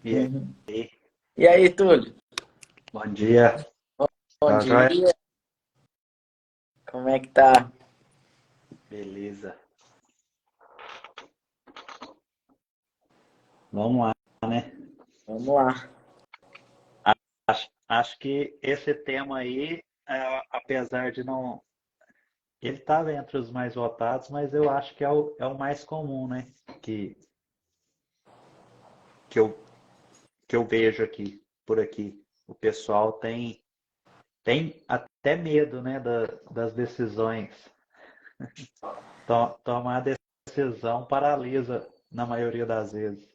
E Uhum. aí, E aí, Túlio? bom dia. Bom Tá joia? dia. Como é que tá? Beleza. Vamos lá, né? Vamos lá. Acho que esse tema aí, apesar de não. Ele estava entre os mais votados, mas eu acho que é o mais comum, né? Que, que, eu, que eu vejo aqui, por aqui. O pessoal tem até medo, né? Das decisões. Tomar decisão paralisa na maioria das vezes.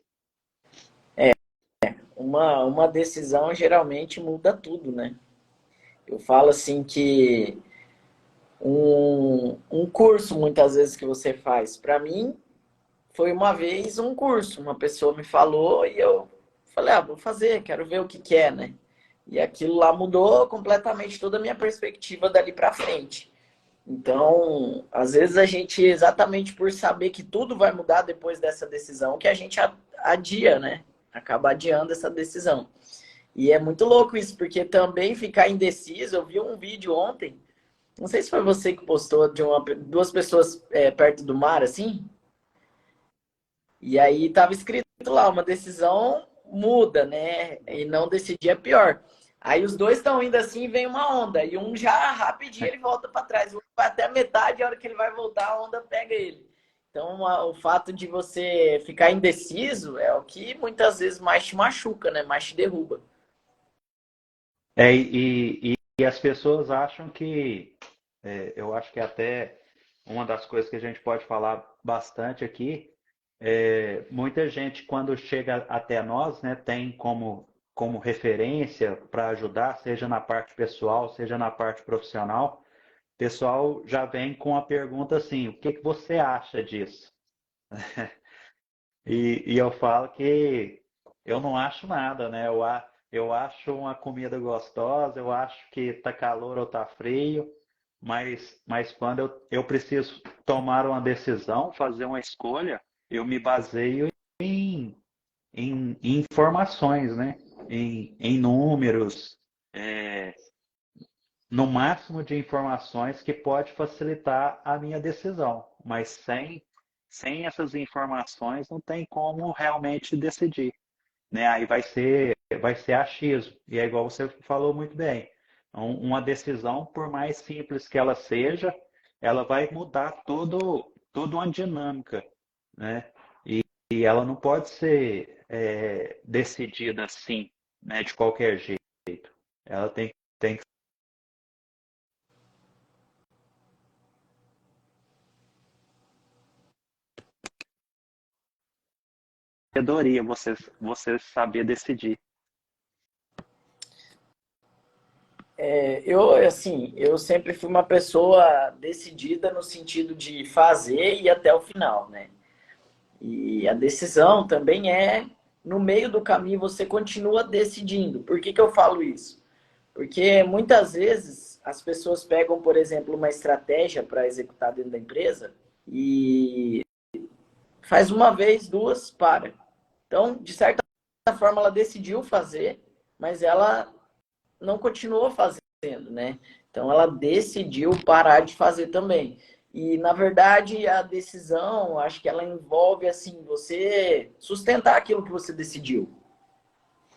Uma decisão geralmente muda tudo, né? Eu falo assim que um curso, muitas vezes, que você faz, para mim, foi uma vez um curso. Uma pessoa me falou e eu falei, vou fazer, quero ver o que que é, né? E aquilo lá mudou completamente toda a minha perspectiva dali para frente. Então, às vezes a gente, exatamente por saber que tudo vai mudar depois dessa decisão, que a gente adia, né? Acaba adiando essa decisão. E é muito louco isso, porque também ficar indeciso. Eu vi um vídeo ontem, não sei se foi você que postou, de duas pessoas perto do mar, assim, e aí tava escrito lá, uma decisão muda, né? E não decidir é pior. Aí os dois estão indo assim e vem uma onda. E um já rapidinho ele volta para trás. O outro vai até a metade, a hora que ele vai voltar, a onda pega ele. Então o fato de você ficar indeciso é o que muitas vezes mais te machuca, né? Mais te derruba. E as pessoas acham que, eu acho que até uma das coisas que a gente pode falar bastante aqui, muita gente quando chega até nós, né, tem como referência para ajudar, seja na parte pessoal, seja na parte profissional, o pessoal já vem com a pergunta assim, o que que você acha disso? E eu falo que eu não acho nada, né? Eu acho uma comida gostosa, eu acho que tá calor ou tá frio, mas quando eu preciso tomar uma decisão, fazer uma escolha, eu me baseio em informações, né? Em números, é, no máximo de informações que pode facilitar a minha decisão, mas sem essas informações não tem como realmente decidir, né? Aí vai ser achismo, e é igual você falou muito bem. Uma decisão, por mais simples que ela seja, ela vai mudar toda uma dinâmica, né? E ela não pode ser decidida assim, né, de qualquer jeito. Ela tem que sabedoria, você saber decidir. Eu sempre fui uma pessoa decidida no sentido de fazer e ir até o final, né? E a decisão também no meio do caminho você continua decidindo. Por que que eu falo isso? Porque muitas vezes as pessoas pegam, por exemplo, uma estratégia para executar dentro da empresa e faz uma vez, duas, para. Então, de certa forma, ela decidiu fazer, mas ela não continuou fazendo, né? Então ela decidiu parar de fazer também. E na verdade a decisão, acho que ela envolve assim, você sustentar aquilo que você decidiu.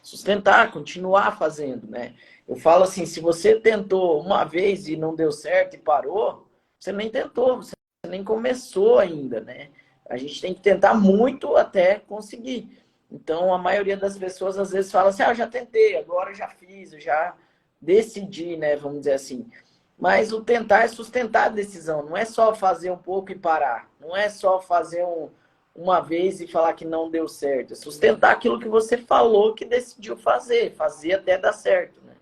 Sustentar, continuar fazendo, né? Eu falo assim, se você tentou uma vez e não deu certo e parou, você nem tentou, você nem começou ainda, né? A gente tem que tentar muito até conseguir. Então, a maioria das pessoas às vezes fala assim: eu já tentei, agora eu já fiz, eu já decidi, né? Vamos dizer assim. Mas o tentar é sustentar a decisão, não é só fazer um pouco e parar, não é só fazer uma vez e falar que não deu certo, é sustentar aquilo que você falou que decidiu fazer até dar certo, né?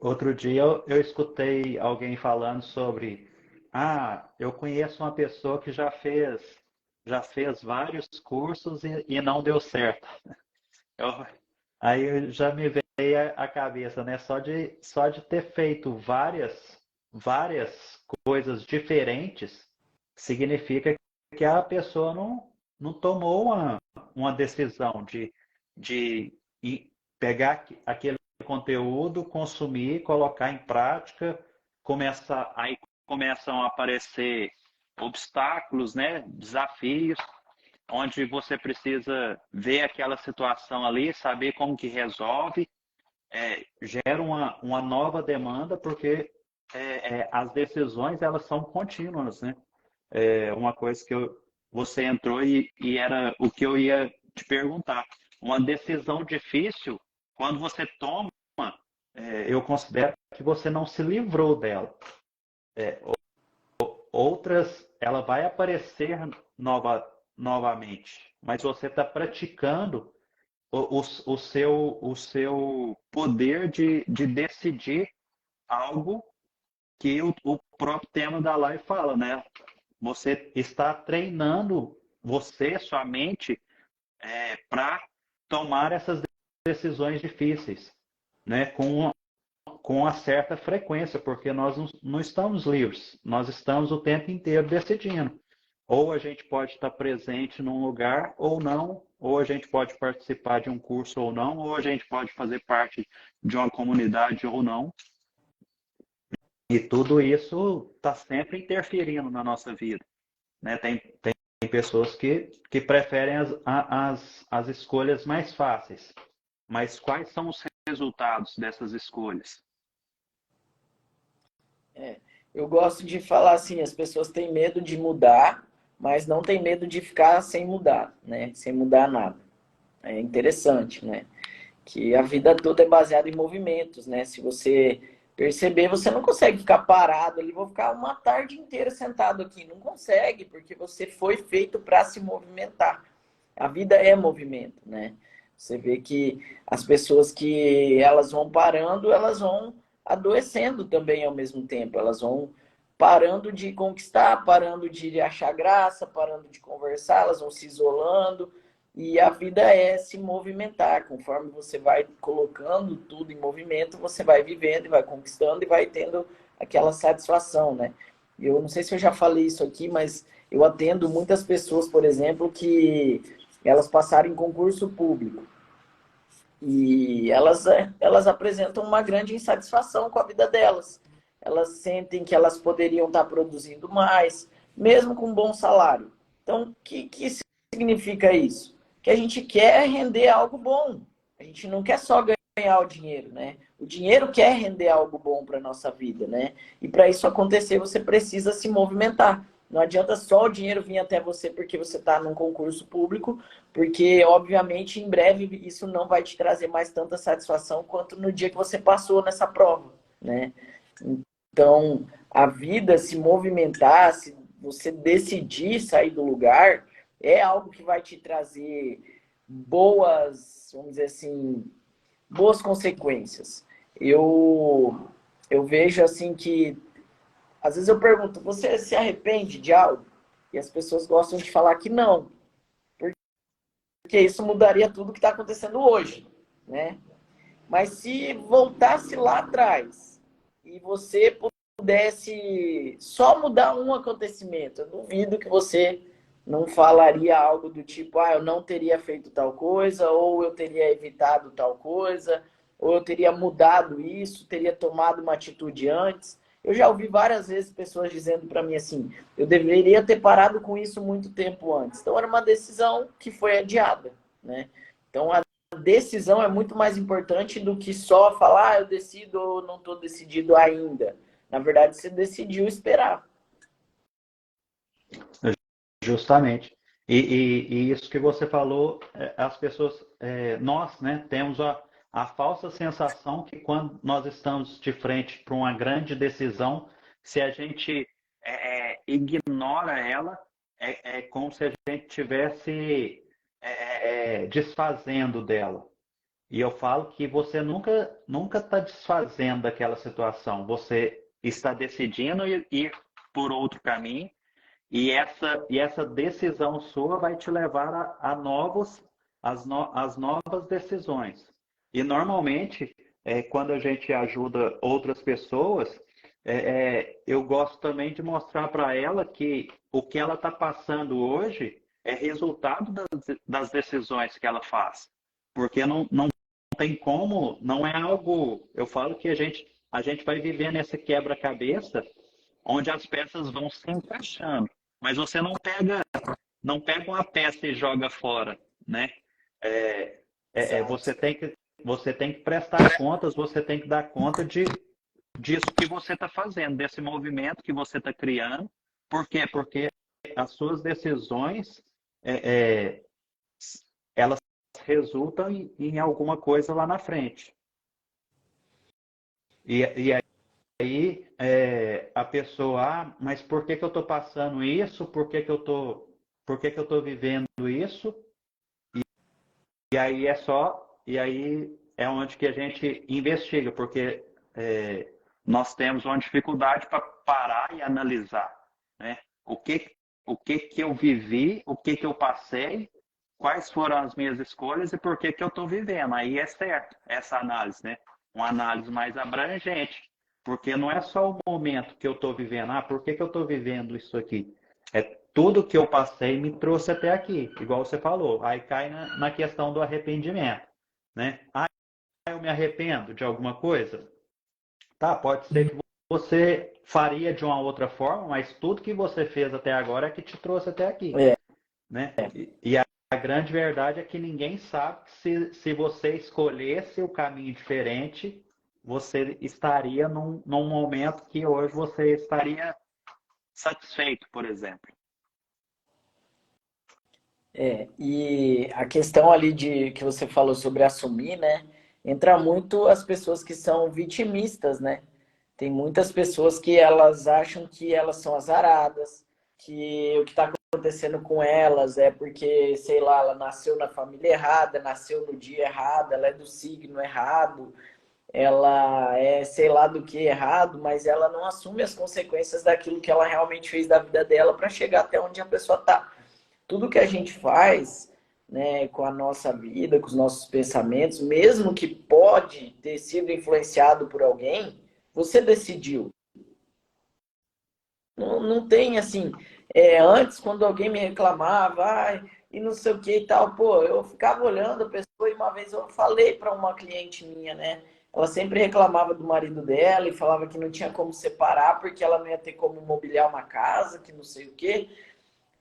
Outro dia eu escutei alguém falando sobre, eu conheço uma pessoa que já fez vários cursos e não deu certo. Eu- Aí já me veio a cabeça, né? Só de ter feito várias coisas diferentes, significa que a pessoa não tomou uma decisão de pegar aquele conteúdo, consumir, colocar em prática, aí começam a aparecer obstáculos, né, desafios, onde você precisa ver aquela situação ali, saber como que resolve, gera uma nova demanda, porque as decisões elas são contínuas, né? Uma coisa que você entrou e era o que eu ia te perguntar. Uma decisão difícil, quando você toma, eu considero que você não se livrou dela. Outras, ela vai aparecer novamente, mas você está praticando o seu poder de decidir algo que o próprio tema da live fala, né? Você está treinando sua mente, para tomar essas decisões difíceis, né? Com uma certa frequência, porque nós não estamos livres, nós estamos o tempo inteiro decidindo. Ou a gente pode estar presente num lugar ou não, ou a gente pode participar de um curso ou não, ou a gente pode fazer parte de uma comunidade ou não. E tudo isso está sempre interferindo na nossa vida, né? Tem pessoas que preferem as escolhas mais fáceis. Mas quais são os resultados dessas escolhas? Eu gosto de falar assim, as pessoas têm medo de mudar, mas não têm medo de ficar sem mudar, né? Sem mudar nada. É interessante, né? Que a vida toda é baseada em movimentos, né? Se você perceber, você não consegue ficar parado ali, vou ficar uma tarde inteira sentado aqui. Não consegue, porque você foi feito para se movimentar. A vida é movimento, né? Você vê que as pessoas que elas vão parando, elas vão adoecendo também ao mesmo tempo. Elas vão parando de conquistar, parando de achar graça, parando de conversar, elas vão se isolando. E a vida é se movimentar. Conforme você vai colocando tudo em movimento, você vai vivendo e vai conquistando e vai tendo aquela satisfação, né? Eu não sei se eu já falei isso aqui, mas eu atendo muitas pessoas, por exemplo, que elas passaram em concurso público e elas apresentam uma grande insatisfação com a vida delas. Elas sentem que elas poderiam estar produzindo mais, mesmo com um bom salário. Então, o que significa isso? Que a gente quer render algo bom. A gente não quer só ganhar o dinheiro, né? O dinheiro quer render algo bom para a nossa vida, né? E para isso acontecer, você precisa se movimentar. Não adianta só o dinheiro vir até você porque você está num concurso público, porque, obviamente, em breve isso não vai te trazer mais tanta satisfação quanto no dia que você passou nessa prova, né? Então, a vida, se movimentar, se você decidir sair do lugar, é algo que vai te trazer boas, vamos dizer assim, boas consequências. Eu vejo assim que, às vezes eu pergunto, você se arrepende de algo? E as pessoas gostam de falar que não, porque isso mudaria tudo que está acontecendo hoje, né? Mas se voltasse lá atrás e você pudesse só mudar um acontecimento, eu duvido que você não falaria algo do tipo, eu não teria feito tal coisa, ou eu teria evitado tal coisa, ou eu teria mudado isso, teria tomado uma atitude antes. Eu já ouvi várias vezes pessoas dizendo para mim assim, eu deveria ter parado com isso muito tempo antes. Então era uma decisão que foi adiada, né? Então a decisão é muito mais importante do que só falar, eu decido ou não estou decidido ainda. Na verdade, você decidiu esperar. Justamente. E isso que você falou, as pessoas, nós, né, temos a falsa sensação que quando nós estamos de frente para uma grande decisão, se a gente ignora ela, é como se a gente estivesse desfazendo dela. E eu falo que você nunca está desfazendo daquela situação, você está decidindo ir por outro caminho e essa decisão sua vai te levar a as novas decisões. E normalmente, quando a gente ajuda outras pessoas, eu gosto também de mostrar para ela que o que ela está passando hoje é resultado das decisões que ela faz. Porque não tem como, não é algo. Eu falo que a gente vai viver nesse quebra-cabeça onde as peças vão se encaixando. Mas você não pega uma peça e joga fora, né? É, Exato. você tem que prestar contas, você tem que dar conta disso que você está fazendo, desse movimento que você está criando. Por quê? Porque as suas decisões, é, é, elas resultam em alguma coisa lá na frente. E aí a pessoa, mas por que que eu estou passando isso? Por que que eu estou vivendo isso? E aí é onde que a gente investiga, porque nós temos uma dificuldade para parar e analisar, né? O que que eu vivi, o que que eu passei, quais foram as minhas escolhas e por que que eu estou vivendo. Aí é certo essa análise, né? Uma análise mais abrangente, porque não é só o momento que eu estou vivendo, por que que eu estou vivendo isso aqui? É tudo que eu passei me trouxe até aqui, igual você falou. Aí cai na questão do arrependimento, né? Eu me arrependo de alguma coisa? Tá, pode ser que você faria de uma outra forma, mas tudo que você fez até agora é que te trouxe até aqui, É. né? E a grande verdade é que ninguém sabe se você escolhesse o caminho diferente, você estaria num momento que hoje você estaria satisfeito, por exemplo. E a questão ali de que você falou sobre assumir, né? Entra muito as pessoas que são vitimistas, né? Tem muitas pessoas que elas acham que elas são azaradas, que o que está acontecendo com elas é porque, sei lá, ela nasceu na família errada, nasceu no dia errado, ela é do signo errado, ela é sei lá do que errado, mas ela não assume as consequências daquilo que ela realmente fez da vida dela para chegar até onde a pessoa está. Tudo que a gente faz, né, com a nossa vida, com os nossos pensamentos, mesmo que pode ter sido influenciado por alguém, você decidiu. Não tem assim. Antes, quando alguém me reclamava, e não sei o que e tal, pô, eu ficava olhando a pessoa e uma vez eu falei para uma cliente minha, né? Ela sempre reclamava do marido dela e falava que não tinha como separar porque ela não ia ter como mobiliar uma casa, que não sei o quê.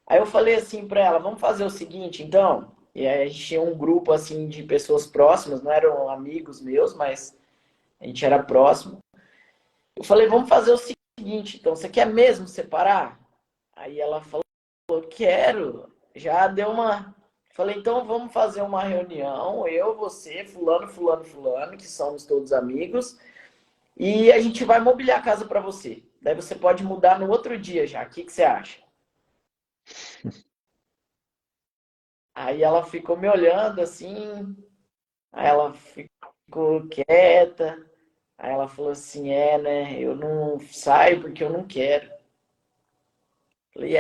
Aí eu falei assim para ela, vamos fazer o seguinte, então. E aí a gente tinha um grupo assim de pessoas próximas, não eram amigos meus, mas a gente era próximo. Eu falei, vamos fazer o seguinte, então, você quer mesmo separar? Aí ela falou, quero. Já deu uma. Falei, então vamos fazer uma reunião, eu, você, fulano, fulano, fulano, que somos todos amigos, e a gente vai mobiliar a casa para você. Daí você pode mudar no outro dia já. O que que você acha? Aí ela ficou me olhando assim, aí ela ficou quieta, aí ela falou assim, né, eu não saio porque eu não quero. Falei,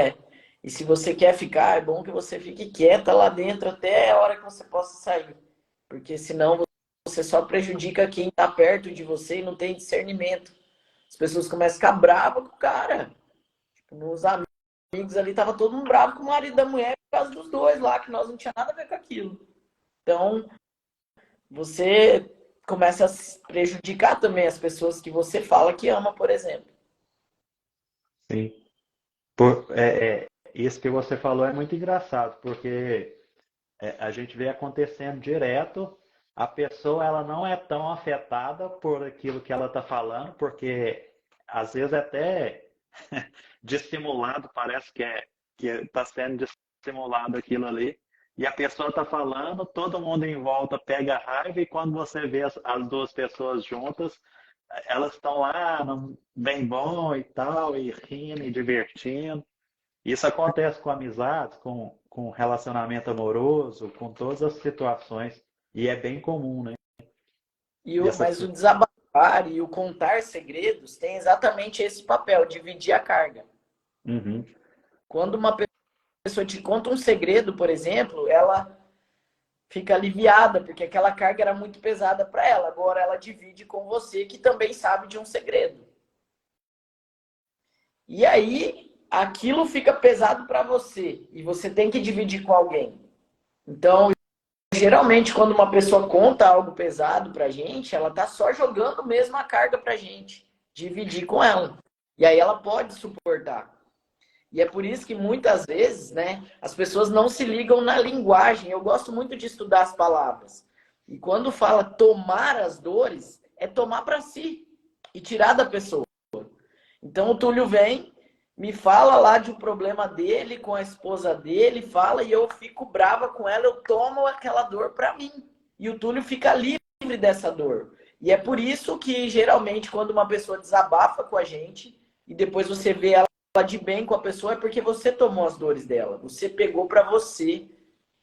e se você quer ficar, é bom que você fique quieta lá dentro até a hora que você possa sair. Porque senão você só prejudica quem está perto de você e não tem discernimento. As pessoas começam a ficar bravas com o cara. Tipo, nos amigos ali, tava todo mundo bravo com o marido da mulher por causa dos dois lá, que nós não tinha nada a ver com aquilo. Então, você começa a prejudicar também as pessoas que você fala que ama, por exemplo. Sim. Isso que você falou é muito engraçado, porque a gente vê acontecendo direto, a pessoa ela não é tão afetada por aquilo que ela está falando, porque às vezes até dissimulado, parece que está sendo dissimulado aquilo ali, e a pessoa está falando, todo mundo em volta pega raiva, e quando você vê as duas pessoas juntas, elas estão lá, bem bom e tal, e rindo e divertindo. Isso acontece com amizades, com relacionamento amoroso, com todas as situações. E é bem comum, né? Mas o desabafar e o contar segredos tem exatamente esse papel, dividir a carga. Uhum. Quando uma pessoa te conta um segredo, por exemplo, ela fica aliviada, porque aquela carga era muito pesada para ela. Agora ela divide com você, que também sabe de um segredo. E aí aquilo fica pesado para você e você tem que dividir com alguém. Então, geralmente, quando uma pessoa conta algo pesado pra gente, ela tá só jogando mesmo a carga pra gente, dividir com ela. E aí ela pode suportar. E é por isso que muitas vezes, né, as pessoas não se ligam na linguagem. Eu gosto muito de estudar as palavras. E quando fala tomar as dores, é tomar para si e tirar da pessoa. Então o Túlio vem, me fala lá de um problema dele com a esposa dele, fala e eu fico brava com ela, eu tomo aquela dor para mim. E o Túlio fica livre dessa dor. E é por isso que geralmente quando uma pessoa desabafa com a gente e depois você vê ela de bem com a pessoa, é porque você tomou as dores dela, você pegou para você.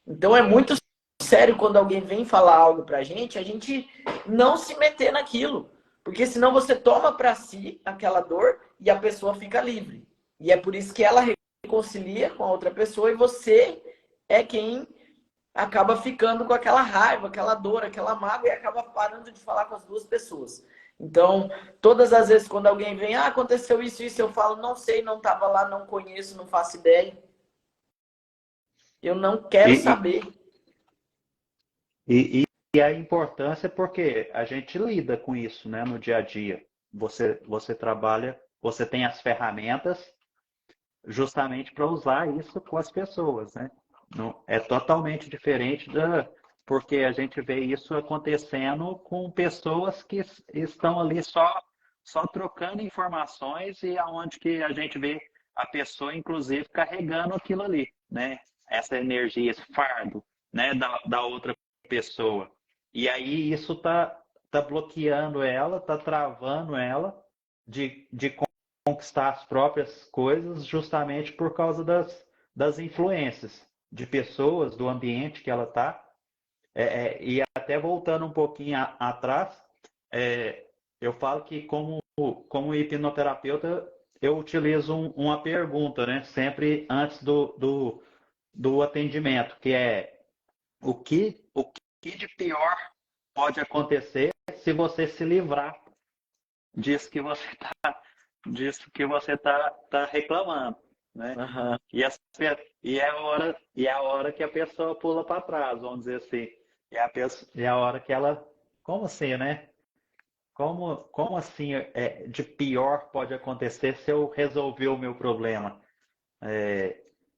Então é muito sério quando alguém vem falar algo pra gente, a gente não se meter naquilo. Porque senão você toma para si aquela dor e a pessoa fica livre. E é por isso que ela reconcilia com a outra pessoa e você é quem acaba ficando com aquela raiva, aquela dor, aquela mágoa e acaba parando de falar com as duas pessoas. Então, todas as vezes quando alguém vem, aconteceu isso, eu falo, não sei, não estava lá, não conheço, não faço ideia. Eu não quero E, saber. e a importância é porque a gente lida com isso, né, no dia a dia. Você trabalha, você tem as ferramentas justamente para usar isso com as pessoas, né? Não, é totalmente diferente porque a gente vê isso acontecendo com pessoas que estão ali só trocando informações e aonde que a gente vê a pessoa, inclusive, carregando aquilo ali, né? Essa energia, esse fardo, né? Da outra pessoa. E aí isso tá bloqueando ela, tá travando ela de conquistar as próprias coisas justamente por causa das influências de pessoas, do ambiente que ela está. E até voltando um pouquinho atrás, eu falo que como hipnoterapeuta, eu utilizo uma pergunta, né? Sempre antes do atendimento, que é o que de pior pode acontecer se você se livrar disso que você tá reclamando, né? Uhum. E, as e é a hora que a pessoa pula para trás, vamos dizer assim. É a hora que ela, como assim, né? Como assim de pior pode acontecer se eu resolver o meu problema?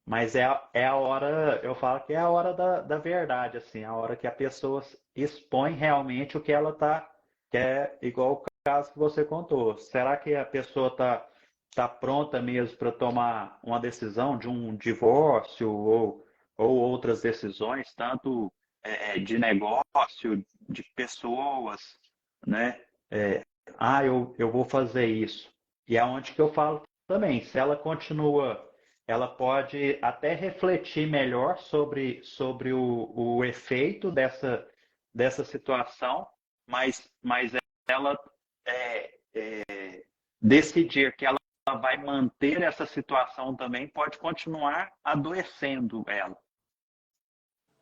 Mas é a hora, eu falo que é a hora da verdade, assim, a hora que a pessoa expõe realmente o que ela tá, que é igual o caso que você contou. Será que a pessoa tá pronta mesmo para tomar uma decisão de um divórcio ou outras decisões, tanto de negócio, de pessoas, né? Eu vou fazer isso. E é onde que eu falo também, se ela continua, ela pode até refletir melhor sobre o efeito dessa situação, mas ela decidir que ela vai manter essa situação também pode continuar adoecendo ela,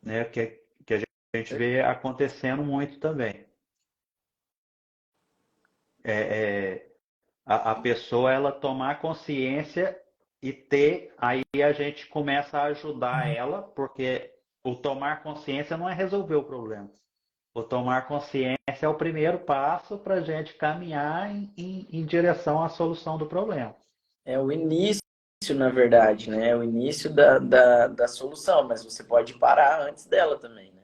né? Que a gente vê acontecendo muito também. É, a pessoa ela tomar consciência e aí a gente começa a ajudar ela, porque o tomar consciência não é resolver o problema. O tomar consciência é o primeiro passo para a gente caminhar em direção à solução do problema. É o início, na verdade, né? É o início da solução, mas você pode parar antes dela também, né?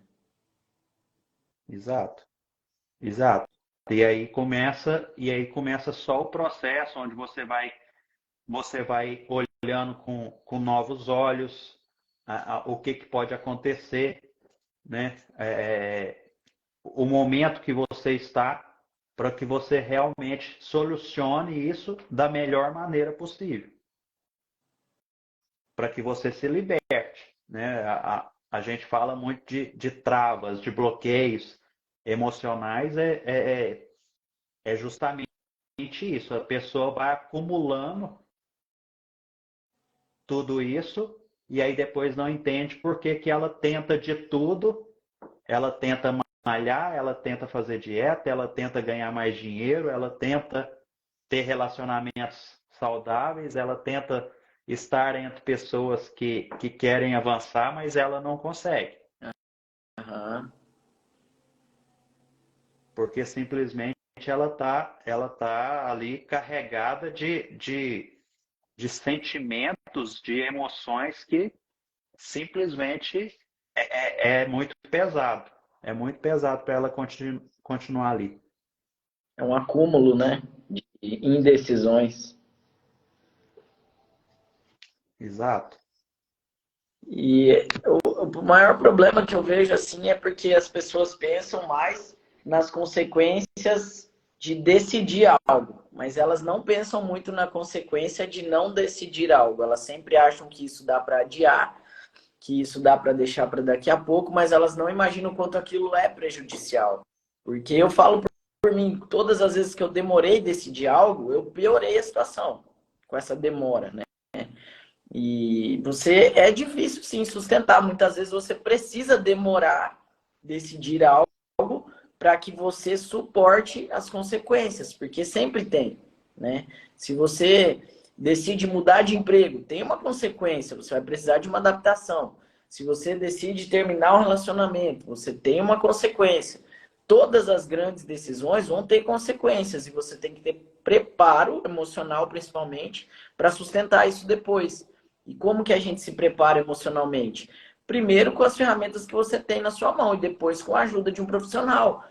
Exato, exato. E aí começa só o processo onde você vai olhando com novos olhos o que pode acontecer, né? O momento que você está para que você realmente solucione isso da melhor maneira possível, para que você se liberte, né? A gente fala muito de travas, de bloqueios emocionais, é justamente isso. A pessoa vai acumulando tudo isso e aí depois não entende por que que ela tenta de tudo. Ela tenta malhar, ela tenta fazer dieta, ela tenta ganhar mais dinheiro, ela tenta ter relacionamentos saudáveis, ela tenta estar entre pessoas que querem avançar, mas ela não consegue. Aham. Porque simplesmente ela tá ali carregada de sentimentos, de emoções que simplesmente é muito pesado. É muito pesado para ela continuar ali. É um acúmulo, né? De indecisões. Exato. E o maior problema que eu vejo assim é porque as pessoas pensam mais nas consequências de decidir algo, mas elas não pensam muito na consequência de não decidir algo. Elas sempre acham que isso dá para adiar, que isso dá para deixar para daqui a pouco, mas elas não imaginam o quanto aquilo é prejudicial. Porque eu falo por mim, todas as vezes que eu demorei a decidir algo, eu piorei a situação com essa demora, né? E você é difícil sim sustentar. Muitas vezes você precisa demorar decidir algo para que você suporte as consequências, porque sempre tem, né? Se você decide mudar de emprego, tem uma consequência, você vai precisar de uma adaptação. Se você decide terminar um relacionamento, você tem uma consequência. Todas as grandes decisões vão ter consequências e você tem que ter preparo emocional, principalmente, para sustentar isso depois. E como que a gente se prepara emocionalmente? Primeiro com as ferramentas que você tem na sua mão e depois com a ajuda de um profissional.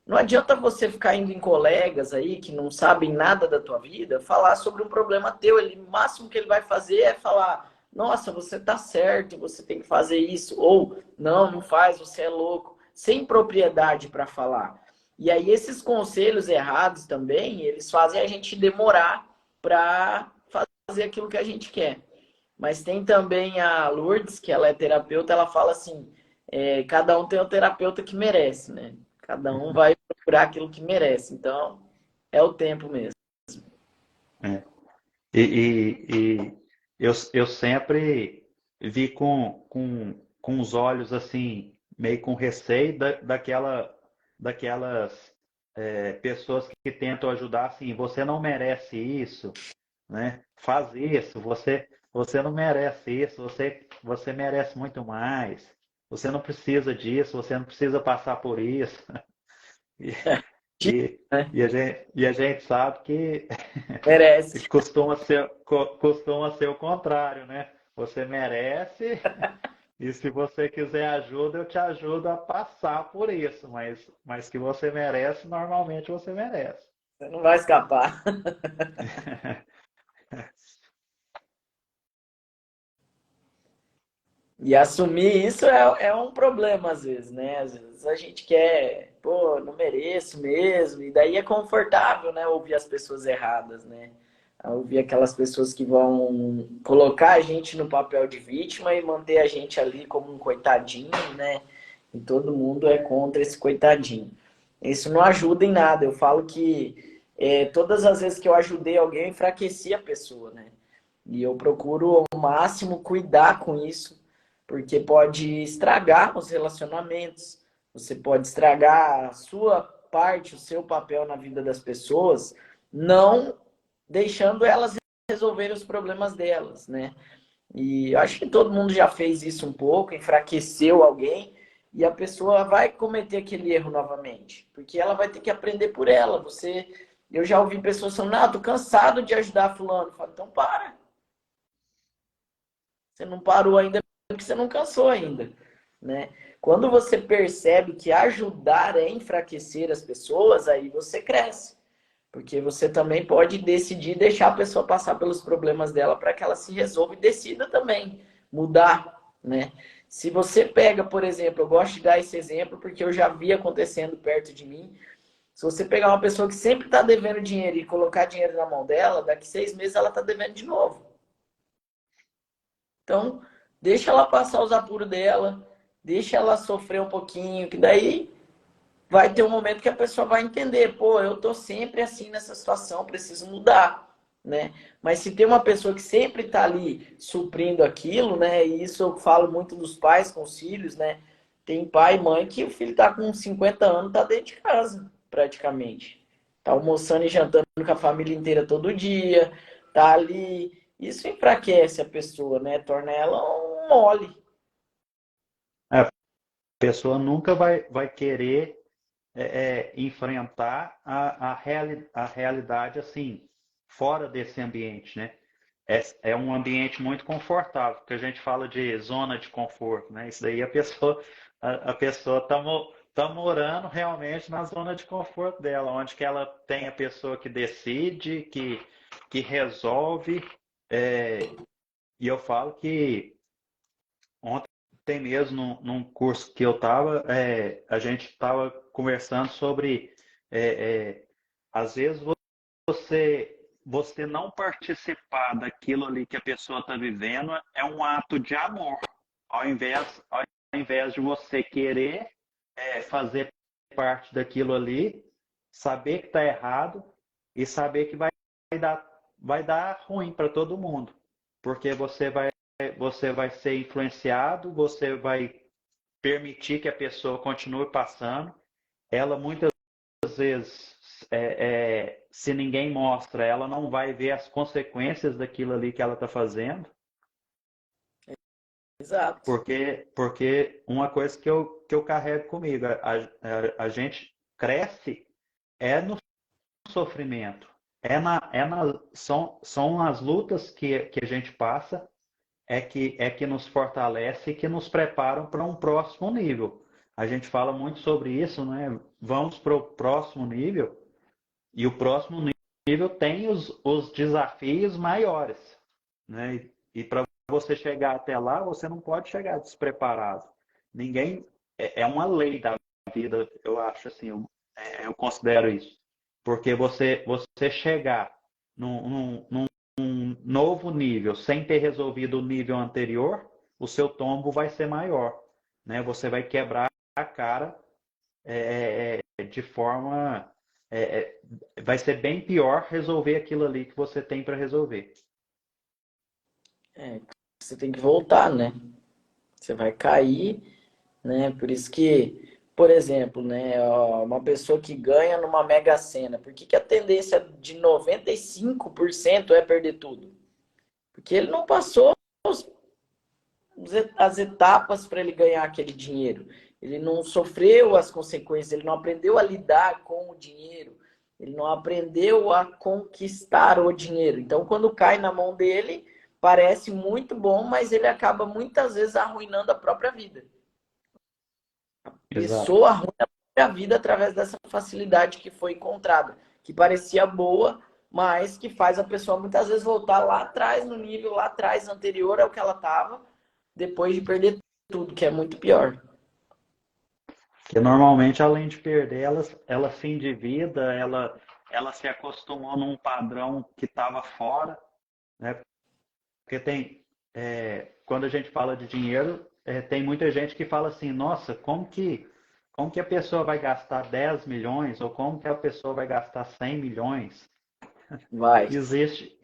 Não adianta você ficar indo em colegas aí que não sabem nada da tua vida, falar sobre um problema teu. O máximo que ele vai fazer é falar: nossa, você tá certo, você tem que fazer isso. Ou, não, não faz, você é louco. Sem propriedade para falar. E aí esses conselhos errados também, eles fazem a gente demorar para fazer aquilo que a gente quer. Mas tem também a Lourdes, que ela é terapeuta, ela fala assim, cada um tem o terapeuta que merece, né? Cada um vai procurar aquilo que merece. Então, é o tempo mesmo. É. E eu sempre vi com os olhos assim, meio com receio daquelas pessoas que tentam ajudar assim, você não merece isso, né? Faz isso, você não merece isso, você merece muito mais. Você não precisa disso, você não precisa passar por isso. E, e, Né? e a gente sabe que Merece. costuma ser o contrário, né? Você merece, e se você quiser ajuda, eu te ajudo a passar por isso, mas que você merece, normalmente você merece. Você não vai escapar. E assumir isso é um problema às vezes, né? Às vezes a gente quer, pô, não mereço mesmo. E daí é confortável, né? Ouvir as pessoas erradas, né? Ouvir aquelas pessoas que vão colocar a gente no papel de vítima e manter a gente ali como um coitadinho, né? E todo mundo é contra esse coitadinho. Isso não ajuda em nada. Eu falo que todas as vezes que eu ajudei alguém, eu enfraqueci a pessoa, né? E eu procuro ao máximo cuidar com isso, porque pode estragar os relacionamentos, você pode estragar a sua parte, o seu papel na vida das pessoas, não deixando elas resolverem os problemas delas, né? E eu acho que todo mundo já fez isso um pouco, enfraqueceu alguém, e a pessoa vai cometer aquele erro novamente, porque ela vai ter que aprender por ela. Eu já ouvi pessoas falando: "Não, tô cansado de ajudar fulano". Eu falo: "Então para. Você não parou ainda porque você não cansou ainda, né?" Quando você percebe que ajudar é enfraquecer as pessoas, aí você cresce. Porque você também pode decidir deixar a pessoa passar pelos problemas dela para que ela se resolva e decida também mudar, né? Se você pega, por exemplo, eu gosto de dar esse exemplo porque eu já vi acontecendo perto de mim. Se você pegar uma pessoa que sempre está devendo dinheiro e colocar dinheiro na mão dela, daqui 6 meses ela está devendo de novo. Então, deixa ela passar os apuros dela, deixa ela sofrer um pouquinho, que daí vai ter um momento que a pessoa vai entender: pô, eu tô sempre assim nessa situação, preciso mudar, né? Mas se tem uma pessoa que sempre tá ali suprindo aquilo, né? E isso eu falo muito dos pais com os filhos, né? Tem pai e mãe que o filho tá com 50 anos, tá dentro de casa, praticamente. Tá almoçando e jantando com a família inteira todo dia, tá ali isso enfraquece a pessoa, né? Torna ela um mole. A pessoa nunca vai querer enfrentar a realidade assim, fora desse ambiente, né? É um ambiente muito confortável, que a gente fala de zona de conforto, né? Isso daí a pessoa tá morando realmente na zona de conforto dela, onde que ela tem a pessoa que decide, que resolve. é, e eu falo que ontem mesmo, num curso que eu estava, a gente estava conversando sobre, é, é, às vezes você não participar daquilo ali que a pessoa está vivendo é um ato de amor, ao invés de você querer fazer parte daquilo ali, saber que está errado e saber que dar, vai dar ruim para todo mundo, porque você vai ser influenciado, você vai permitir que a pessoa continue passando. Ela muitas vezes, se ninguém mostra, ela não vai ver as consequências daquilo ali que ela está fazendo, Exato. porque uma coisa que eu carrego comigo, a gente cresce no sofrimento, são as lutas que a gente passa que nos fortalece e que nos preparam para um próximo nível. A gente fala muito sobre isso, né? Vamos para o próximo nível, e o próximo nível tem os desafios maiores, né? E para você chegar até lá, você não pode chegar despreparado. Ninguém. É uma lei da vida, eu acho assim, eu considero isso. Porque você chegar num novo nível sem ter resolvido o nível anterior, o seu tombo vai ser maior, né? Você vai quebrar a cara de forma vai ser bem pior resolver aquilo ali que você tem para resolver. É, você tem que voltar, né? Você vai cair, né? Por isso que, por exemplo, né, ó, uma pessoa que ganha numa Mega Sena, por que que a tendência de 95% é perder tudo? Porque ele não passou as etapas para ele ganhar aquele dinheiro. Ele não sofreu as consequências, ele não aprendeu a lidar com o dinheiro, ele não aprendeu a conquistar o dinheiro. Então, quando cai na mão dele, parece muito bom, mas ele acaba muitas vezes arruinando a própria vida. A Exato. pessoa arruina a própria vida através dessa facilidade que foi encontrada, que parecia boa, mas que faz a pessoa muitas vezes voltar lá atrás, no nível lá atrás anterior ao que ela estava, depois de perder tudo, que é muito pior. Que normalmente, além de perder, ela se endivida, ela se acostumou num padrão que estava fora, né? Porque quando a gente fala de dinheiro, tem muita gente que fala assim, nossa, como que a pessoa vai gastar 10 milhões ou como que a pessoa vai gastar 100 milhões? Vai. Existe,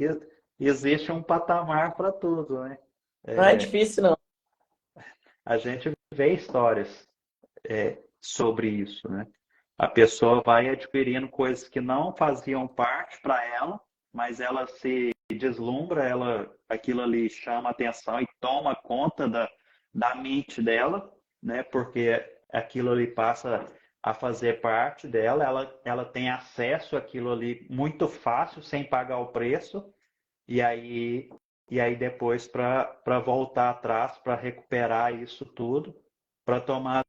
existe um patamar para tudo, né? Não é difícil, não. A gente vê histórias sobre isso, né? A pessoa vai adquirindo coisas que não faziam parte para ela, mas ela se deslumbra, aquilo ali chama atenção e toma conta da mente dela, né? Porque aquilo ali passa a fazer parte dela, ela tem acesso àquilo ali muito fácil, sem pagar o preço, e aí, e aí depois para voltar atrás, para recuperar isso tudo, para tomar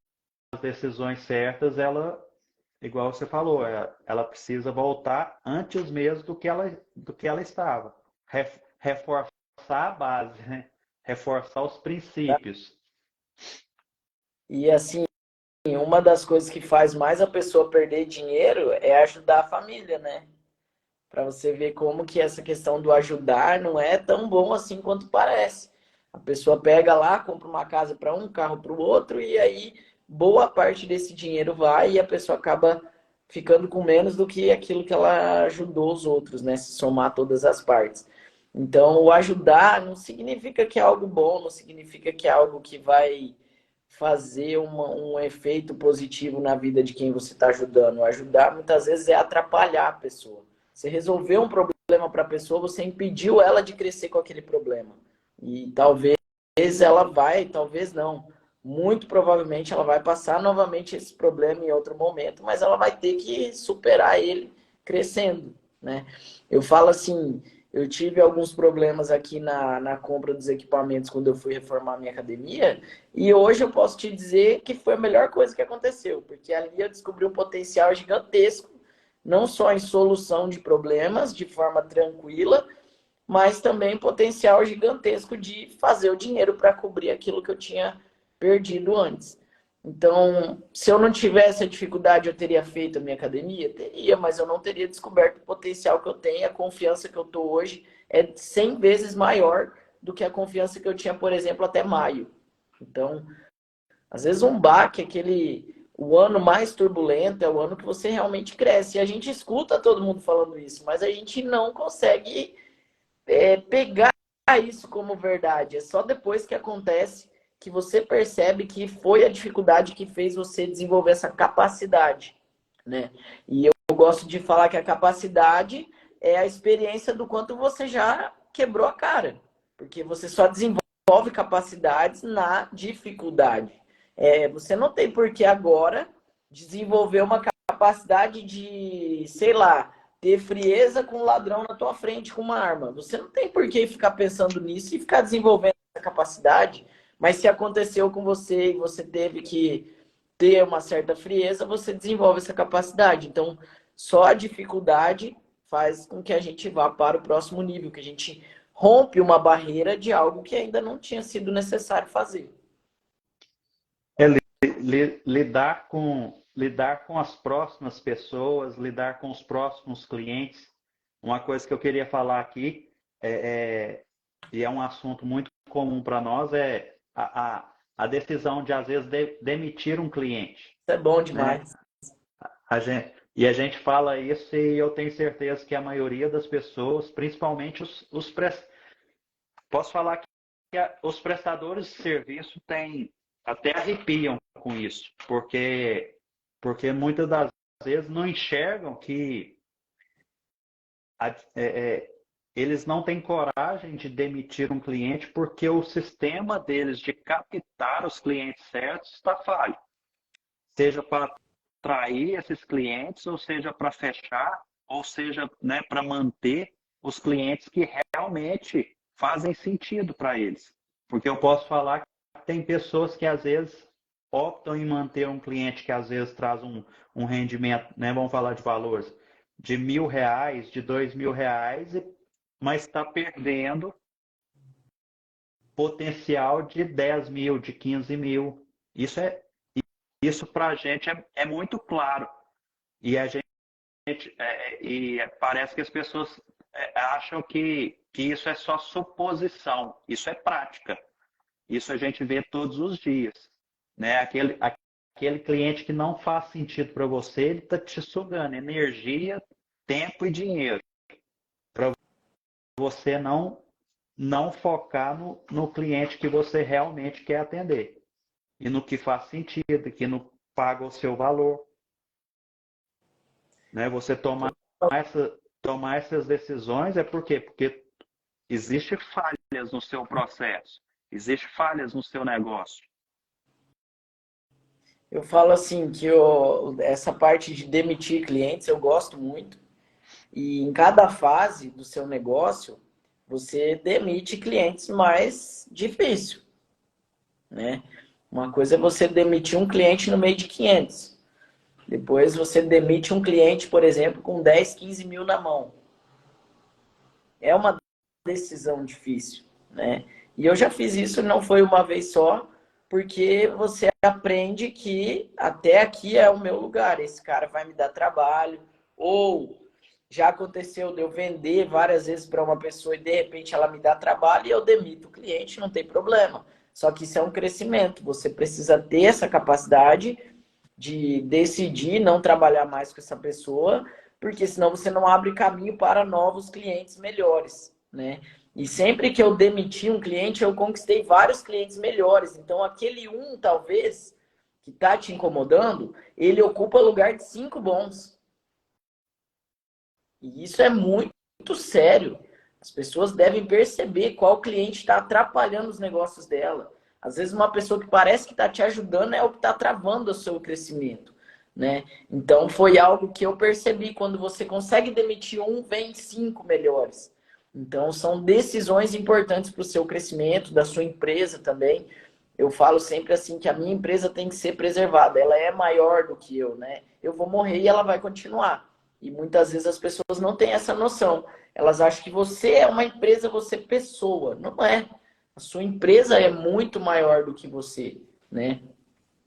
as decisões certas, igual você falou, ela precisa voltar antes mesmo do que ela estava. Reforçar a base, né? Reforçar os princípios. E assim, uma das coisas que faz mais a pessoa perder dinheiro é ajudar a família, né? Para você ver como que essa questão do ajudar não é tão bom assim quanto parece. A pessoa pega lá, compra uma casa para um, carro para o outro, e aí boa parte desse dinheiro vai e a pessoa acaba ficando com menos do que aquilo que ela ajudou os outros, né? Se somar todas as partes. Então, o ajudar não significa que é algo bom, não significa que é algo que vai fazer um efeito positivo na vida de quem você está ajudando. O ajudar muitas vezes é atrapalhar a pessoa. Você resolveu um problema para a pessoa, você impediu ela de crescer com aquele problema. E talvez ela vai, talvez não. Muito provavelmente ela vai passar novamente esse problema em outro momento, mas ela vai ter que superar ele crescendo, né? Eu falo assim, eu tive alguns problemas aqui na compra dos equipamentos quando eu fui reformar a minha academia, e hoje eu posso te dizer que foi a melhor coisa que aconteceu, porque ali eu descobri um potencial gigantesco, não só em solução de problemas de forma tranquila, mas também potencial gigantesco de fazer o dinheiro para cobrir aquilo que eu tinha perdido antes. Então, se eu não tivesse a dificuldade, eu teria feito a minha academia? Teria, mas eu não teria descoberto o potencial que eu tenho, a confiança que eu estou hoje é 100 vezes maior do que a confiança que eu tinha, por exemplo, até maio. Então, às vezes um baque, o ano mais turbulento é o ano que você realmente cresce. E a gente escuta todo mundo falando isso, mas a gente não consegue pegar isso como verdade. É só depois que acontece que você percebe que foi a dificuldade que fez você desenvolver essa capacidade, né? E eu gosto de falar que a capacidade é a experiência do quanto você já quebrou a cara, porque você só desenvolve capacidades na dificuldade. Você não tem por que agora desenvolver uma capacidade de, sei lá, ter frieza com um ladrão na tua frente com uma arma. Você não tem por que ficar pensando nisso e ficar desenvolvendo essa capacidade, mas se aconteceu com você e você teve que ter uma certa frieza, você desenvolve essa capacidade. Então, só a dificuldade faz com que a gente vá para o próximo nível, que a gente rompe uma barreira de algo que ainda não tinha sido necessário fazer. Lidar com as próximas pessoas, lidar com os próximos clientes. Uma coisa que eu queria falar aqui, e é um assunto muito comum para nós, é a decisão de, às vezes, demitir um cliente. Isso é bom demais. Né? A gente fala isso e eu tenho certeza que a maioria das pessoas, principalmente posso falar que os prestadores de serviço até arrepiam com isso, porque muitas das vezes não enxergam que eles não têm coragem de demitir um cliente porque o sistema deles de captar os clientes certos está falho. Seja para atrair esses clientes, ou seja para fechar, ou seja, né, para manter os clientes que realmente fazem sentido para eles. Porque eu posso falar que tem pessoas que às vezes optam em manter um cliente que às vezes traz um rendimento, né, vamos falar de valores, de R$ 1.000, de R$ 2.000, mas está perdendo potencial de 10 mil, de 15 mil. Isso para a gente é muito claro. E a gente parece que as pessoas acham que isso é só suposição. Isso é prática. Isso a gente vê todos os dias. Né? Aquele cliente que não faz sentido para você, ele está te sugando energia, tempo e dinheiro. Para você não focar no cliente que você realmente quer atender. E no que faz sentido, que não paga o seu valor. Né? Você tomar essas decisões por quê? Porque existem falhas no seu processo, existem falhas no seu negócio. Eu falo assim que essa parte de demitir clientes eu gosto muito. E em cada fase do seu negócio, você demite clientes mais difícil, né? Uma coisa é você demitir um cliente no meio de 500. Depois você demite um cliente, por exemplo, com 10, 15 mil na mão. É uma decisão difícil, né? E eu já fiz isso, não foi uma vez só, porque você aprende que até aqui é o meu lugar, esse cara vai me dar trabalho, ou já aconteceu de eu vender várias vezes para uma pessoa e de repente ela me dá trabalho e eu demito o cliente, não tem problema. Só que isso é um crescimento, você precisa ter essa capacidade de decidir não trabalhar mais com essa pessoa, porque senão você não abre caminho para novos clientes melhores, né? E sempre que eu demiti um cliente, eu conquistei vários clientes melhores. Então, aquele um, talvez, que está te incomodando, ele ocupa lugar de 5 bons. E isso é muito muito sério. As pessoas devem perceber qual cliente está atrapalhando os negócios dela. Às vezes uma pessoa que parece que está te ajudando é o que está travando o seu crescimento, né? Então foi algo que eu percebi. Quando você consegue demitir um, vem 5 melhores. Então são decisões importantes para o seu crescimento, da sua empresa também. Eu falo sempre assim que a minha empresa tem que ser preservada. Ela é maior do que eu, né? Eu vou morrer e ela vai continuar. E muitas vezes as pessoas não têm essa noção. Elas acham que você é uma empresa, você é pessoa. Não é. A sua empresa é muito maior do que você, né?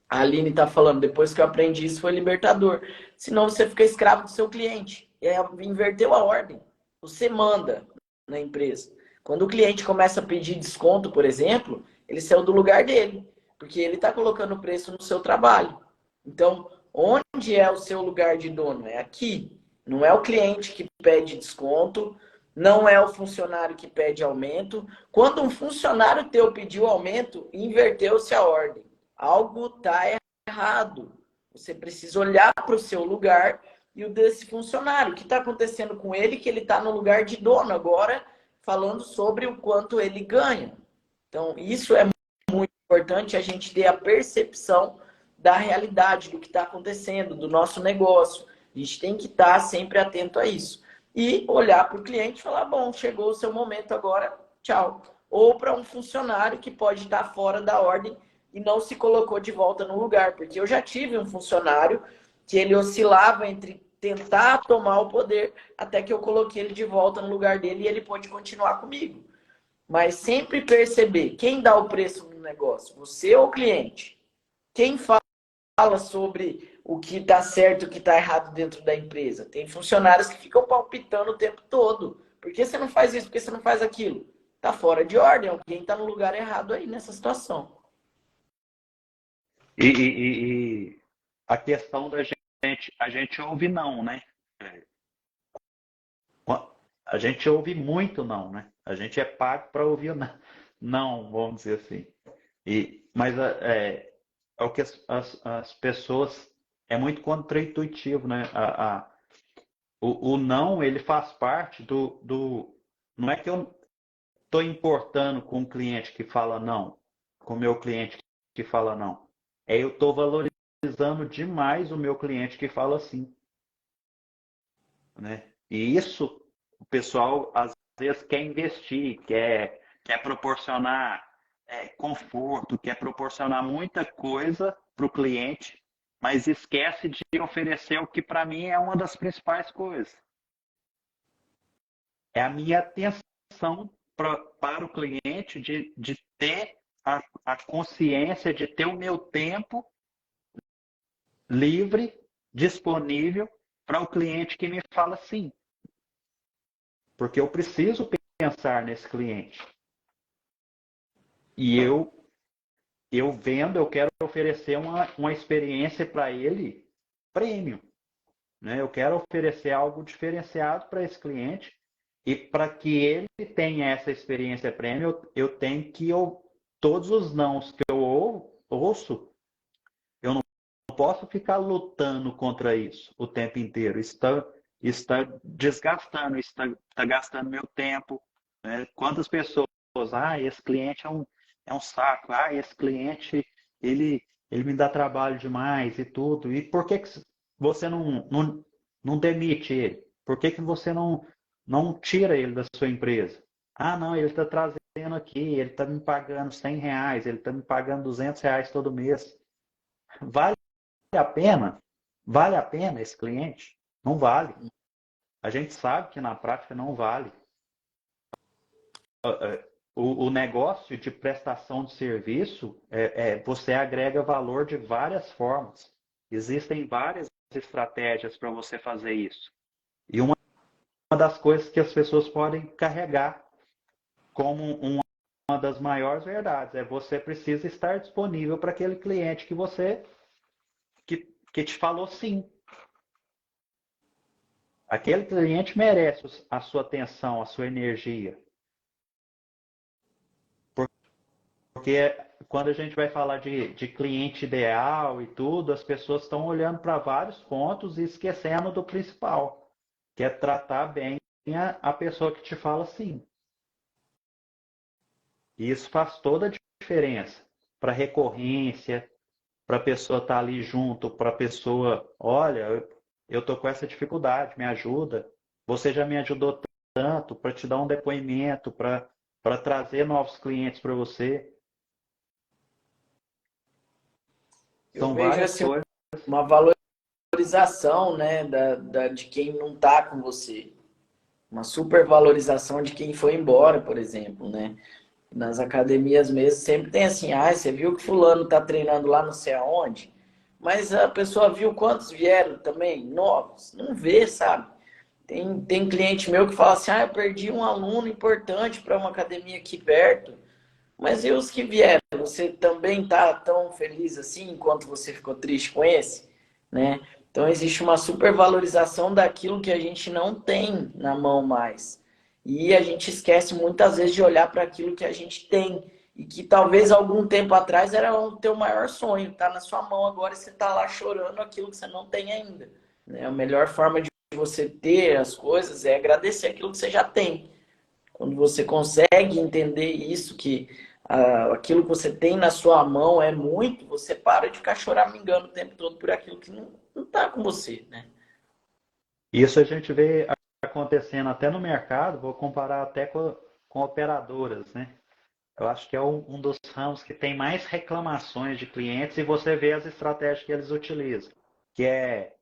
A Aline está falando, depois que eu aprendi isso foi libertador. Senão você fica escravo do seu cliente. Inverteu a ordem. Você manda na empresa. Quando o cliente começa a pedir desconto, por exemplo, ele saiu do lugar dele, porque ele está colocando preço no seu trabalho. Então, onde é o seu lugar de dono? É aqui. Não é o cliente que pede desconto, não é o funcionário que pede aumento. Quando um funcionário teu pediu aumento, inverteu-se a ordem. Algo está errado. Você precisa olhar para o seu lugar e o desse funcionário. O que está acontecendo com ele? Que ele está no lugar de dono agora, falando sobre o quanto ele ganha. Então, isso é muito importante, a gente ter a percepção da realidade, do que está acontecendo, do nosso negócio. A gente tem que estar sempre atento a isso. E olhar para o cliente e falar, bom, chegou o seu momento agora, tchau. Ou para um funcionário que pode estar fora da ordem e não se colocou de volta no lugar. Porque eu já tive um funcionário que ele oscilava entre tentar tomar o poder até que eu coloquei ele de volta no lugar dele e ele pôde continuar comigo. Mas sempre perceber quem dá o preço no negócio, você ou o cliente. Quem fala sobre o que está certo e o que está errado dentro da empresa. Tem funcionários que ficam palpitando o tempo todo. Por que você não faz isso? Por que você não faz aquilo? Está fora de ordem. Alguém está no lugar errado aí nessa situação. E a questão da gente, a gente ouve não, né? A gente ouve muito não, né? A gente é pago para ouvir o não, não, vamos dizer assim. Mas é o que as pessoas é muito contra-intuitivo, né? O não, ele faz parte não é que eu estou importando com o cliente que fala não, com o meu cliente que fala não. Eu estou valorizando demais o meu cliente que fala sim, né? E isso o pessoal às vezes quer investir, quer proporcionar conforto, quer proporcionar muita coisa para o cliente, mas esquece de oferecer o que para mim é uma das principais coisas. É a minha atenção para o cliente de ter a consciência de ter o meu tempo livre, disponível para o cliente que me fala sim. Porque eu preciso pensar nesse cliente. E eu vendo, eu quero oferecer uma experiência para ele premium. Né? Eu quero oferecer algo diferenciado para esse cliente e para que ele tenha essa experiência premium, eu tenho que todos os nãos que eu ouço, eu não posso ficar lutando contra isso o tempo inteiro. Está desgastando, está gastando meu tempo. Né? Quantas pessoas, esse cliente é um saco, esse cliente ele me dá trabalho demais e tudo. E por que você não demite ele? Por que você não tira ele da sua empresa? Ah, não, ele está trazendo aqui, ele está me pagando R$ 100, ele está me pagando R$ 200 todo mês. Vale a pena? Vale a pena esse cliente? Não vale. A gente sabe que na prática não vale. O negócio de prestação de serviço, você agrega valor de várias formas. Existem várias estratégias para você fazer isso. E uma das coisas que as pessoas podem carregar como uma das maiores verdades é você precisa estar disponível para aquele cliente que te falou sim. Aquele cliente merece a sua atenção, a sua energia. Porque quando a gente vai falar de cliente ideal e tudo, as pessoas estão olhando para vários pontos e esquecendo do principal, que é tratar bem a pessoa que te fala sim. E isso faz toda a diferença para recorrência, para a pessoa estar ali junto, para a pessoa, olha, eu tô com essa dificuldade, me ajuda. Você já me ajudou tanto para te dar um depoimento, para trazer novos clientes para você. Eu São vejo várias assim coisas. uma valorização, né, de quem não está com você. Uma supervalorização de quem foi embora, por exemplo, né? Nas academias mesmo, sempre tem assim, ah, você viu que fulano tá treinando lá não sei aonde? Mas a pessoa viu quantos vieram também, novos? Não vê, sabe? Tem cliente meu que fala assim, ah, eu perdi um aluno importante para uma academia aqui perto. Mas e os que vieram? Você também tá tão feliz assim enquanto você ficou triste com esse, né? Então existe uma supervalorização daquilo que a gente não tem na mão mais. E a gente esquece muitas vezes de olhar para aquilo que a gente tem e que talvez algum tempo atrás era o teu maior sonho, tá na sua mão agora e você tá lá chorando aquilo que você não tem ainda, né? A melhor forma de você ter as coisas é agradecer aquilo que você já tem. Quando você consegue entender isso, que aquilo que você tem na sua mão é muito, você para de ficar choramingando o tempo todo por aquilo que não está com você, né? Isso a gente vê acontecendo até no mercado, vou comparar até com operadoras, né? Eu acho que é um dos ramos que tem mais reclamações de clientes e você vê as estratégias que eles utilizam, que é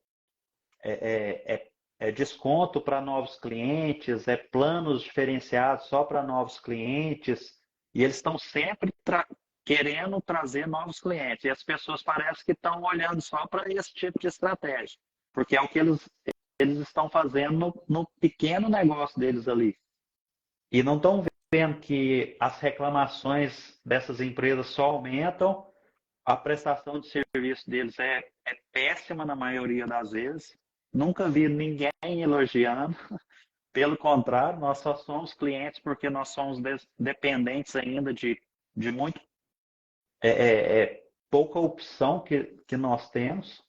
desconto para novos clientes, é planos diferenciados só para novos clientes, e eles estão sempre querendo trazer novos clientes. E as pessoas parecem que estão olhando só para esse tipo de estratégia, porque é o que eles estão fazendo no pequeno negócio deles ali. E não estão vendo que as reclamações dessas empresas só aumentam, a prestação de serviço deles é péssima na maioria das vezes. Nunca vi ninguém elogiando. Pelo contrário, nós só somos clientes porque nós somos dependentes ainda de muito pouca opção que nós temos,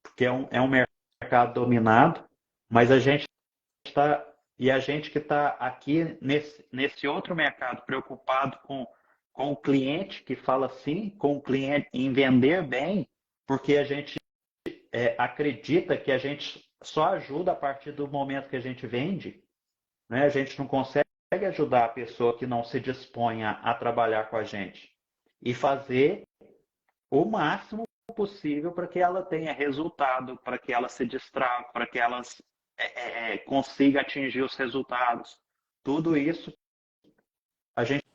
porque é um mercado dominado, mas a gente que está aqui nesse outro mercado preocupado com o cliente que fala sim, com o cliente em vender bem, porque a gente acredita que a gente só ajuda a partir do momento que a gente vende, né? A gente não consegue ajudar a pessoa que não se dispõe a trabalhar com a gente e fazer o máximo possível para que ela tenha resultado, para que ela se distrava, para que ela consiga atingir os resultados. Tudo isso a gente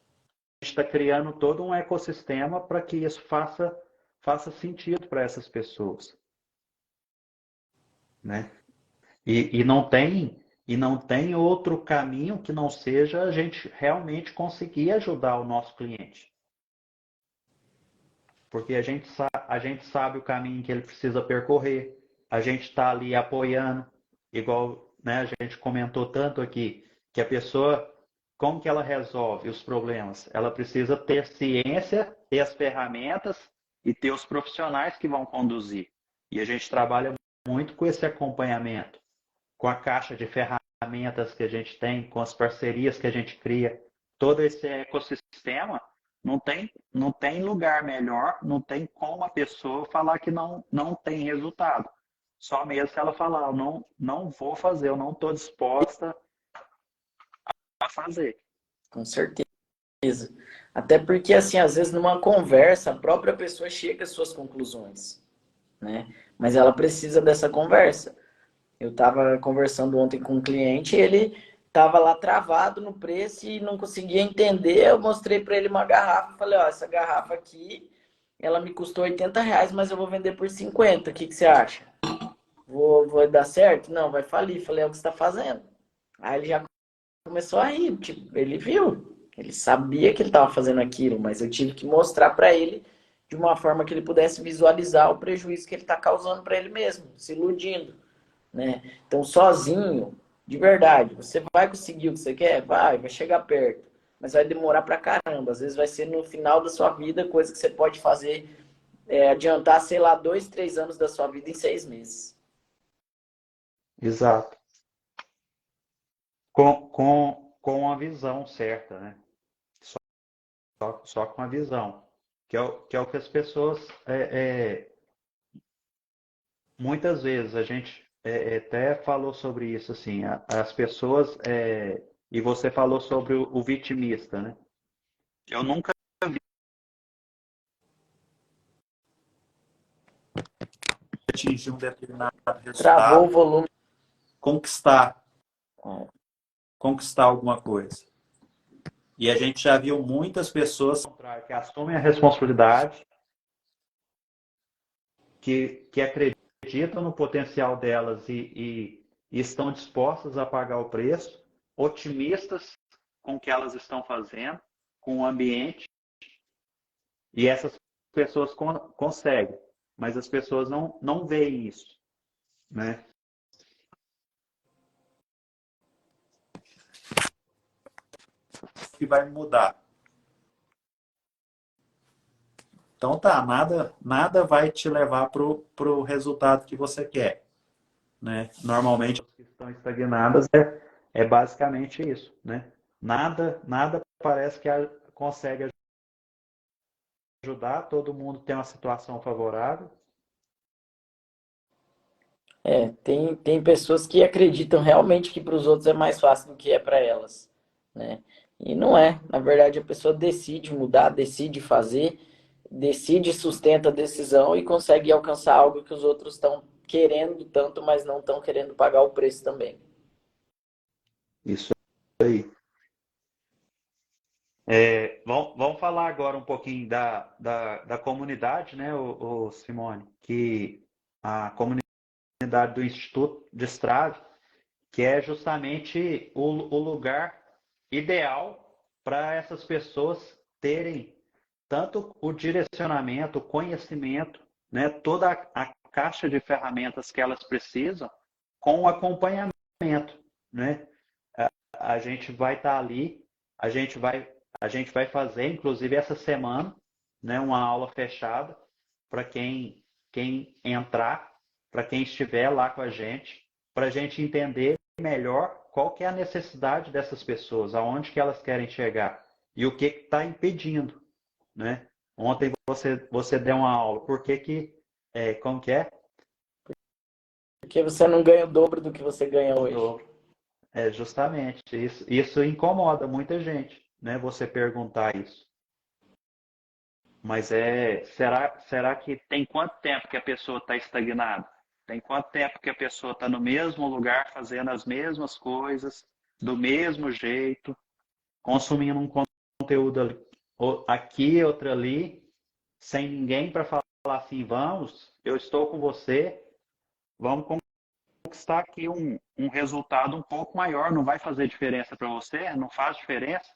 está criando todo um ecossistema para que isso faça sentido para essas pessoas, né? E não tem outro caminho que não seja a gente realmente conseguir ajudar o nosso cliente. Porque a gente sabe o caminho que ele precisa percorrer, a gente está ali apoiando, igual, né, a gente comentou tanto aqui, que a pessoa, como que ela resolve os problemas? Ela precisa ter ciência, ter as ferramentas e ter os profissionais que vão conduzir. E a gente trabalha muito com esse acompanhamento, com a caixa de ferramentas que a gente tem, com as parcerias que a gente cria, todo esse ecossistema, não tem lugar melhor, não tem como a pessoa falar que não tem resultado. Só mesmo se ela falar, eu não vou fazer, eu não estou disposta a fazer. Com certeza. Até porque, assim, às vezes numa conversa, a própria pessoa chega às suas conclusões, né? Mas ela precisa dessa conversa. Eu estava conversando ontem com um cliente, ele estava lá travado no preço e não conseguia entender. Eu mostrei para ele uma garrafa, falei, ó, essa garrafa aqui, ela me custou R$ 80, mas eu vou vender por 50. O que que você acha? Vou dar certo? Não, vai falir. Falei, é o que você está fazendo. Aí ele já começou a rir, tipo, ele viu, ele sabia que ele estava fazendo aquilo, mas eu tive que mostrar para ele de uma forma que ele pudesse visualizar o prejuízo que ele está causando para ele mesmo, se iludindo, né? Então, sozinho, de verdade, você vai conseguir o que você quer? Vai chegar perto, mas vai demorar pra caramba. Às vezes vai ser no final da sua vida, coisa que você pode fazer, adiantar, sei lá, 2, 3 anos da sua vida em 6 meses. Exato. com a visão certa, né? Só com a visão. Que é o que as pessoas, muitas vezes, a gente até falou sobre isso, assim, as pessoas, e você falou sobre o vitimista, né? Eu nunca atingir um determinado Travou o resultado, volume. conquistar alguma coisa. E a gente já viu muitas pessoas que assumem a responsabilidade, que acreditam no potencial delas e estão dispostas a pagar o preço, otimistas com o que elas estão fazendo, com o ambiente, e essas pessoas conseguem, mas as pessoas não veem isso, né? Que vai mudar. Então tá, nada vai te levar pro resultado que você quer, né? Normalmente as que estão estagnadas é basicamente isso, né? Nada parece que consegue ajudar, todo mundo tem uma situação favorável. Tem pessoas que acreditam realmente que para os outros é mais fácil do que é para elas, né? E não é. Na verdade, a pessoa decide mudar, decide fazer, decide, sustenta a decisão e consegue alcançar algo que os outros estão querendo tanto, mas não estão querendo pagar o preço também. Isso aí. Vamos falar agora um pouquinho da comunidade, né, o Simone? Que a comunidade do Instituto de Strave, que é justamente o lugar ideal para essas pessoas terem tanto o direcionamento, o conhecimento, né, toda a caixa de ferramentas que elas precisam, com o acompanhamento, né? A gente vai estar ali, a gente vai, a gente vai fazer, inclusive essa semana, né, uma aula fechada para quem entrar, para quem estiver lá com a gente, para a gente entender melhor qual que é a necessidade dessas pessoas, aonde que elas querem chegar e o que está impedindo, né? Ontem você deu uma aula, por que como que é? Porque você não ganha o dobro do que você ganha O hoje. dobro. É justamente isso incomoda muita gente, né? Você perguntar isso. Mas será que tem quanto tempo que a pessoa está estagnada? Tem quanto tempo que a pessoa está no mesmo lugar, fazendo as mesmas coisas, do mesmo jeito, consumindo um conteúdo aqui, outro ali, sem ninguém para falar assim, vamos, eu estou com você, vamos conquistar aqui um resultado um pouco maior. Não vai fazer diferença para você? Não faz diferença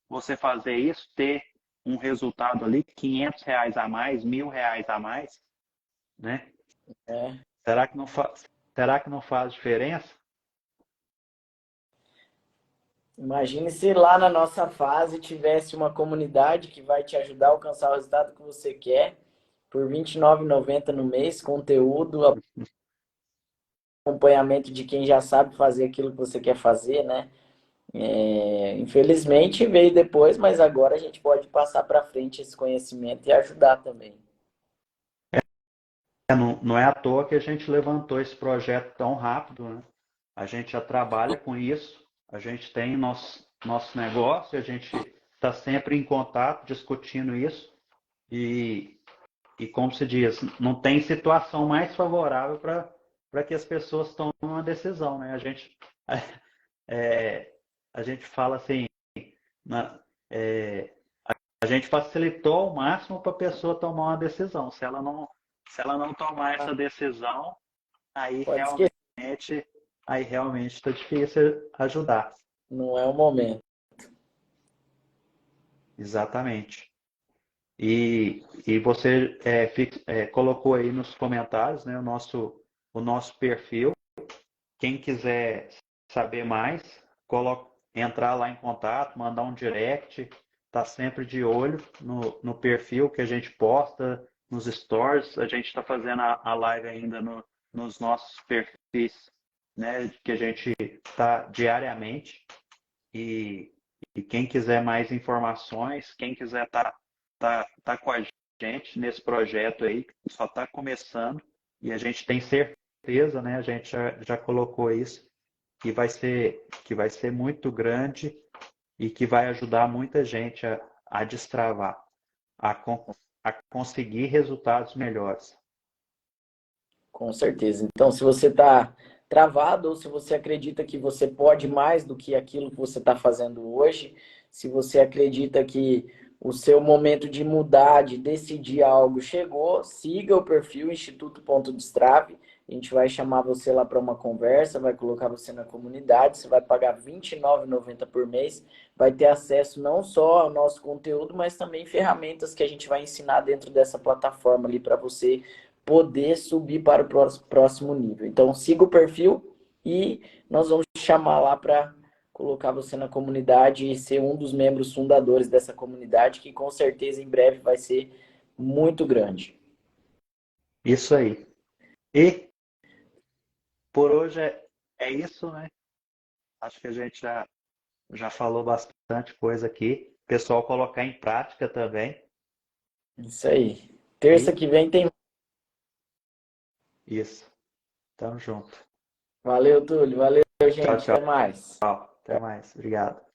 você fazer isso, ter um resultado ali, R$ 500 a mais, R$ 1.000 a mais, né? É. Será que não faz diferença? Imagine se lá na nossa fase tivesse uma comunidade que vai te ajudar a alcançar o resultado que você quer por R$ 29,90 no mês, conteúdo, acompanhamento de quem já sabe fazer aquilo que você quer fazer, né? Infelizmente veio depois, mas agora a gente pode passar para frente esse conhecimento e ajudar também. Não é à toa que a gente levantou esse projeto tão rápido, né? A gente já trabalha com isso, a gente tem nosso negócio, a gente está sempre em contato, discutindo isso, e, e como se diz, não tem situação mais favorável para que as pessoas tomem uma decisão, né? É, a gente fala assim, na- é, a gente facilitou ao máximo para a pessoa tomar uma decisão. Se ela não tomar essa decisão, aí Pode esquecer, realmente, aí realmente está difícil ajudar. não é o momento. Exatamente. E você colocou aí nos comentários, né, o nosso perfil. Quem quiser saber mais, entrar lá em contato, mandar um direct, tá sempre de olho no perfil que a gente posta, nos stories. A gente está fazendo a live ainda nos nossos perfis né, que a gente está diariamente e quem quiser mais informações, quem quiser tá com a gente nesse projeto aí, que só está começando e a gente tem certeza, né, a gente já colocou isso, que vai ser muito grande e que vai ajudar muita gente a destravar, a conseguir resultados melhores. Com certeza. Então, se você está travado ou se você acredita que você pode mais do que aquilo que você está fazendo hoje, se você acredita que o seu momento de mudar, de decidir algo chegou, siga o perfil Instituto Ponto Destrave. A gente vai chamar você lá para uma conversa, vai colocar você na comunidade, você vai pagar R$ 29,90 por mês, vai ter acesso não só ao nosso conteúdo, mas também ferramentas que a gente vai ensinar dentro dessa plataforma ali para você poder subir para o próximo nível. Então, siga o perfil e nós vamos chamar lá para colocar você na comunidade e ser um dos membros fundadores dessa comunidade, que com certeza em breve vai ser muito grande. Isso aí. E por hoje é isso, né? Acho que a gente já falou bastante coisa aqui. O pessoal colocar em prática também. Isso aí. Terça E que vem tem. isso. Tamo junto. Valeu, Túlio. Valeu, Tchau, gente. tchau. Até mais. Até mais. Obrigado.